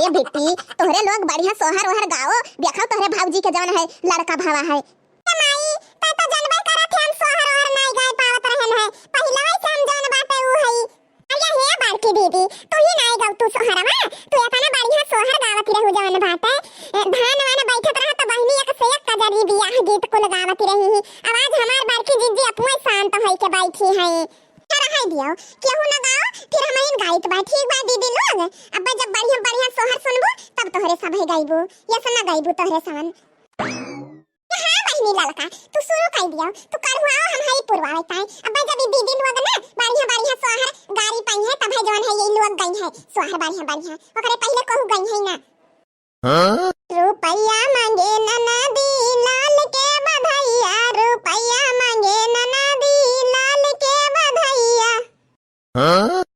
अरे बेटी तोहरे लोग बढ़िया सोहर ओहर गाओ देखो तोहरे भाऊजी के जवन है लड़का भावा है माई ता तो जानबे करत हम सोहर ओहर नहीं गाय पावत रहन है पहिला ही हम जवन बाटे उ है अया हे बाड़की दीदी तू ही नहीं गाव तू सोहरवा तू अपना बढ़िया सोहर गावत रहू जवन बाटे धान वाने बैठत रह तो बहिनी एक से एक कजरी बियाह गीत को लगावत रही आवाज हमार बाड़की जीजी अपने शांत होई के बैठी है रहाई दियो केहू ना गाओ फिर हम इन गाइत बा ठीक बा दीदी लोग अब जब बढ़िया बढ़िया सोहर सुनबो तब तोहरे सब है गाइबो ये सब ना गाइबो तोहरे सन हां बहिनी ललका तू शुरू कर दियो तू करवाओ हम हई पुरवावे ताई अब जब दीदी लोग ना बढ़िया बढ़िया सोहर गारी पाई है तब है जवन है ये लोग गई है सोहर बढ़िया बढ़िया ओकरे पहले कहू गई है ना हां रुपैया मांगे ननदी लाल के बधाइया रुपैया मांगे ननदी लाल के बधाइया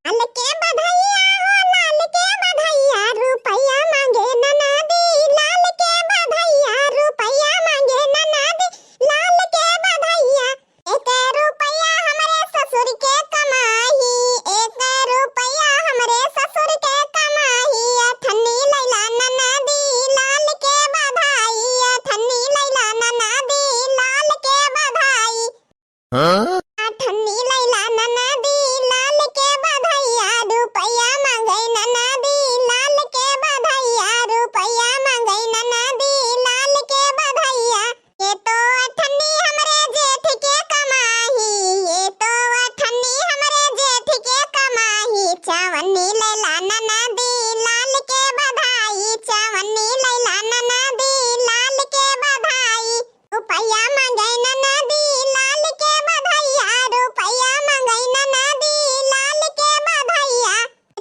लाल के बधाइया हो लाल के बधाइया रुपैया मांगे ननदी लाल के बधाइया रुपैया मांगे ननदी लाल के बधाइया एक रुपैया हमरे ससुर के कमाई एक रुपैया हमरे ससुर के कमाई ठन्नी लैला ननदी लाल के बधाई ठन्नी लैला ननदी लाल के बधाई ठन्नी लैला ननदी लाल के बधाइया रुपैया मांगे ननदी लाल के बधाइया रुपैया मांगे ननदी लाल के बधाइया ये तो ठन्नी हमरे जेठ के कमाई ये तो ठन्नी हमरे जेठ के कमाई चावन्नी लैला ननदी लाल के बधाई चावन्नी लैला ननदी लाल के बधाई रुपैया मांगे ननदी लाल के बधाइया रुपैया मांगे ननदी लाल के बधाइया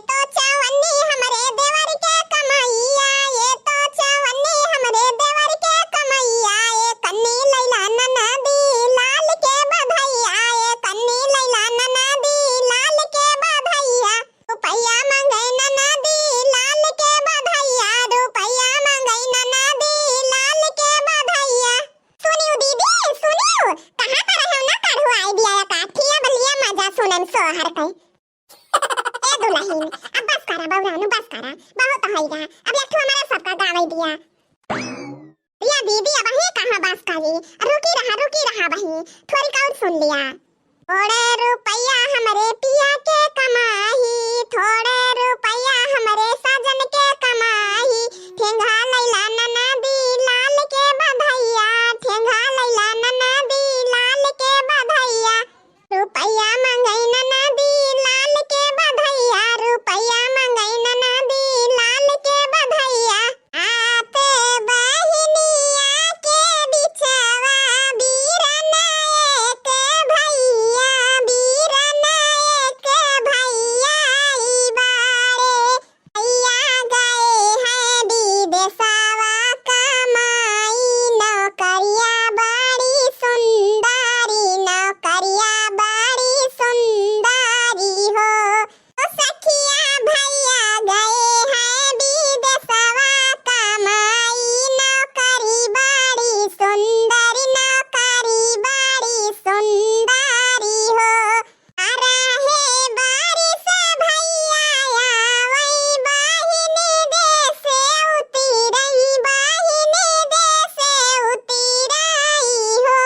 तो चावन्नी हमरे देवर के कमाइया ये तो चावन्नी हमरे देवर के कमाइया ये कन्नी लैला ननदी लाल के बधाइया ये कन्नी लैला ननदी लाल के बधाइया रुपैया मांगे ननदी लाल के बधाइया रुपैया मांगे ननदी लाल के बधाइया सुनियो दीदी सुनियो कहां पर है ना काढ़ू आइडिया का थिया बलिया मजा सुनन सोहर कई ए दुल्हन अब बस करा बौरानु बस करा बहुत होइगा अब एक हमारा सबका गावे दिया या दीदी अब हे कहां बस करी रुकी रहा बही थोड़ी कौन सुन लिया थोड़े रुपया हमरे पिया के कमाई थोड़े रुपया हमरे साजन के कमाई ठेंगा लैला ननदी लाल के बधाइया ठेंगा लैला ननदी लाल के बधाइया रुपया मांगे ननदी लाल के बधाइया रुपया मांगे ननदी लाल के बधाइया आते बहिनिया के बिछवा बीरना एक भैया बीरना एक भैया ई बारे भैया गए हैं विदेशवा कमाई नौकरिया बड़ी सुंदरी नौकरिया बड़ी सुंदरी हो ओ सखिया भैया गए हैं विदेशवा कमाई नौकरी बड़ी सुंदरी नौकरी बड़ी सुंदरी हो अरे बारिश भैया आवई बहिनी देसे उतरई बहिनी देसे उतरई हो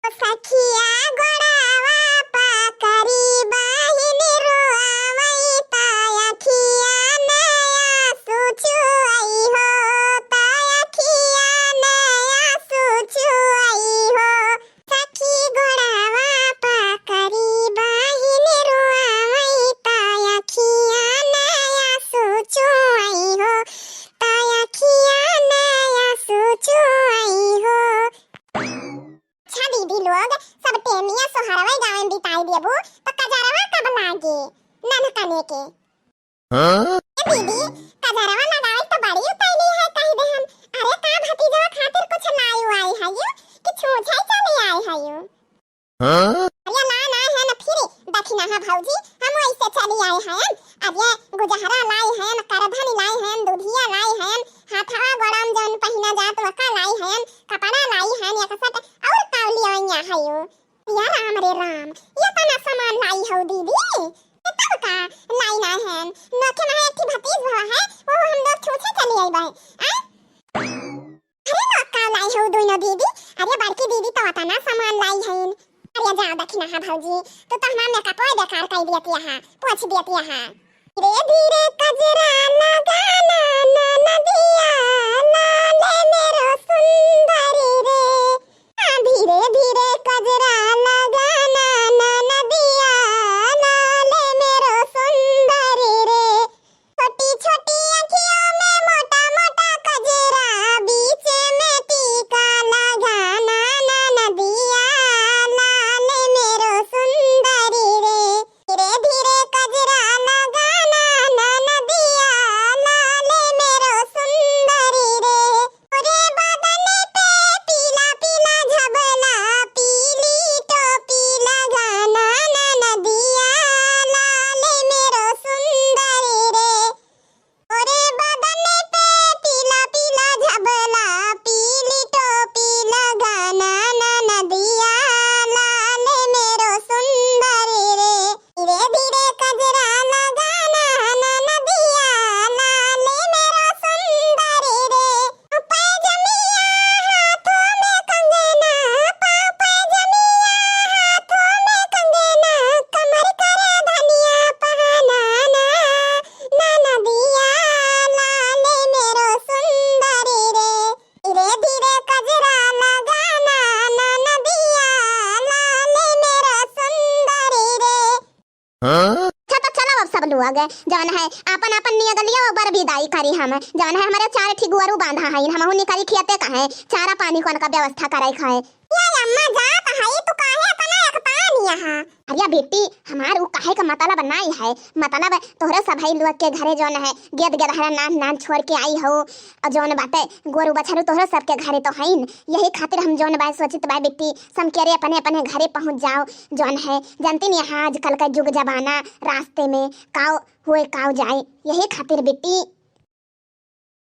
ओ सखिया गोड़ावा पाकरी बहिनी रोआवई ताया खिया नया सुचुई हो ताया खिया नया सुचुई हो सखी गोड़ावा पाकरी बहिनी रोआवई ताया खिया नया सुचुई हो ताया खिया नया सुचुई हो अच्छा दीदी लोग सब टेमिया सोहरवा गाँव में बिताई देबो तो कजरवा कब लागे ननकने के ए दीदी कजरवा लगाई तो बड़ी उतैली है कह दे हम अरे का भतीजवा खातिर कुछ लाई आई है यू कि छूछाई चले आई है यू अरे ना है ना फिर दक्षिणा है भौजी हम ऐसे चली आए हैं अब ये गुजहरा लाई हैं करधनी लाई हैं दूधिया लाई हैं हाथवा गोड़म जौन पहिना जात वका लाई हैं कपड़ा लाई हैं या कसट और कावली आइया है यू या राम रे राम ये तना सामान लाई हो दीदी तब का लाई ना है नखे में एक भतीज भवा है वो हम लोग छूछे चली आई बाई अरे नक्का लाई हो दोनों दीदी अरे बड़की दीदी तो आता ना सामान लाई है अरे जाओ दखिना हा भौजी तो हमार मेकअप ओए बेकार कर दिया हा पोछ दिया हा धीरे धीरे कजरा लगाना ना नदिया लाले मेरो सुंदरी रे धीरे धीरे कजरा लगाना ना नदिया लाले मेरो सुंदरी रे छोटी छोटी आँखियों में मोटा मोटा कजरा बीच में टीका लगाना ना नदिया लाले मेरो सुंदरी रे धीरे धीरे कजरा लगाना ना नदिया लाले मेरो सुंदरी रे ओरे बदन पे पीला पीला झबला पीली टोपी लगाना ना नदिया लाले मेरो सुंदरी रे ओरे बदन पे पीला पीला झबला पीली टोपी लगाना ना नदिया लाले मेरो सुंदरी रे धीरे धीरे कजरा लगाना ना नदिया लाले मेरो सुंदरी रे पैजमिया हाथों में कंगना पाँव पैजमिया हाथों में कंगना कमर करे धनिया पहनाना ना नदिया लाले मेरो सुंदरी रे धीरे धीरे कजरा लगाना ना नदिया लाले मेरो सुंदरी रे तो चलो अब सब लोग जवन है अपन अपन निया गलिया बर विदाई करी हम जवन है हमारे चार ठिगुआरू बांधा है हम हुनी करी खियाते कहे चारा पानी कोन का व्यवस्था कराई खाए या अम्मा जात है तू काहे तना एक पानी यहां अरे बेटी हमार उ काहे का मतलब नहीं है मतलब तोहरे सभाई लोग के घरे जवन है गेद गेदहरा नान नान छोड़ के आई हो और जवन बाटे गोरु बछरू तोहरे सब के घरे तो हईन यही खातिर हम जवन बाय सोचित बा बेटी सम के अपने अपने घरे पहुंच जाओ जवन है जानती नहीं यहाँ आजकल का युग जमाना रास्ते में काव हुए काव जाए यही खातिर बेटी